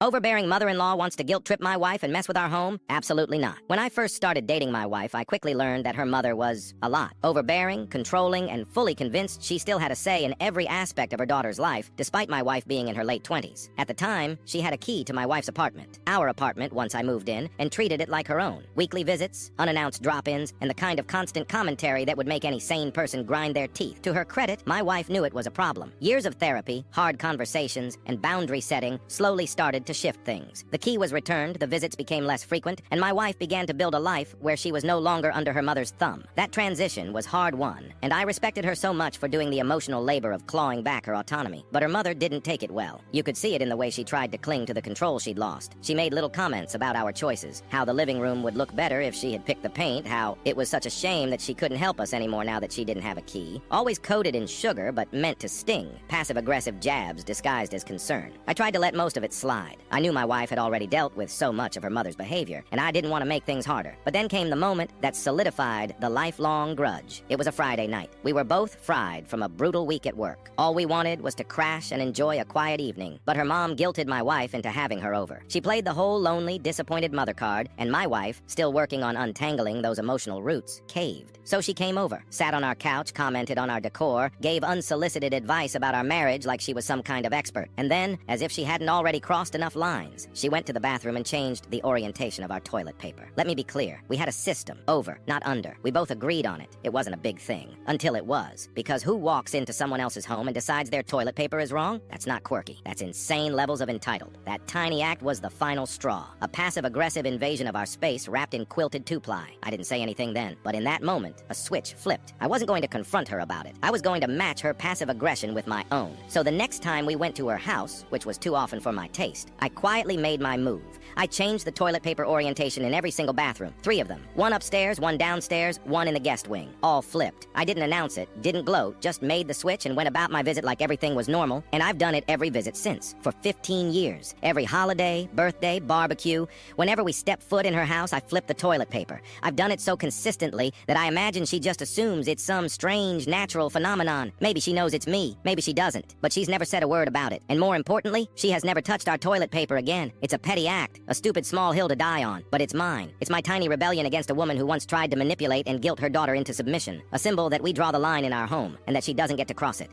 Overbearing mother-in-law wants to guilt-trip my wife and mess with our home? Absolutely not. When I first started dating my wife, I quickly learned that her mother was a lot. Overbearing, controlling, and fully convinced she still had a say in every aspect of her daughter's life, despite my wife being in her late 20s. At the time, she had a key to my wife's apartment. Our apartment, once I moved in, and treated it like her own. Weekly visits, unannounced drop-ins, and the kind of constant commentary that would make any sane person grind their teeth. To her credit, my wife knew it was a problem. Years of therapy, hard conversations, and boundary setting slowly started to shift things. The key was returned, the visits became less frequent, and my wife began to build a life where she was no longer under her mother's thumb. That transition was hard-won, and I respected her so much for doing the emotional labor of clawing back her autonomy. But her mother didn't take it well. You could see it in the way she tried to cling to the control she'd lost. She made little comments about our choices, how the living room would look better if she had picked the paint, how it was such a shame that she couldn't help us anymore now that she didn't have a key. Always coated in sugar, but meant to sting. Passive-aggressive jabs disguised as concern. I tried to let most of it slide. I knew my wife had already dealt with so much of her mother's behavior, and I didn't want to make things harder. But then came the moment that solidified the lifelong grudge. It was a Friday night. We were both fried from a brutal week at work. All we wanted was to crash and enjoy a quiet evening, but her mom guilted my wife into having her over. She played the whole lonely, disappointed mother card, and my wife, still working on untangling those emotional roots, caved. So she came over, sat on our couch, commented on our decor, gave unsolicited advice about our marriage like she was some kind of expert, and then, as if she hadn't already crossed enough lines, she went to the bathroom and changed the orientation of our toilet paper. Let me be clear, we had a system, over, not under. We both agreed on it. It wasn't a big thing. Until it was. Because who walks into someone else's home and decides their toilet paper is wrong? That's not quirky. That's insane levels of entitled. That tiny act was the final straw. A passive-aggressive invasion of our space wrapped in quilted two-ply. I didn't say anything then, but in that moment, a switch flipped. I wasn't going to confront her about it. I was going to match her passive aggression with my own. So the next time we went to her house, which was too often for my taste, I quietly made my move. I changed the toilet paper orientation in every single bathroom. 3 of them. 1 upstairs, 1 downstairs, 1 in the guest wing. All flipped. I didn't announce it, didn't gloat, just made the switch and went about my visit like everything was normal, and I've done it every visit since, for 15 years. Every holiday, birthday, barbecue, whenever we step foot in her house, I flip the toilet paper. I've done it so consistently that I imagine she just assumes it's some strange, natural phenomenon. Maybe she knows it's me, maybe she doesn't, but she's never said a word about it. And more importantly, she has never touched our toilet paper again. It's a petty act, a stupid small hill to die on, but it's mine. It's my tiny rebellion against a woman who once tried to manipulate and guilt her daughter into submission, a symbol that we draw the line in our home, and that she doesn't get to cross it.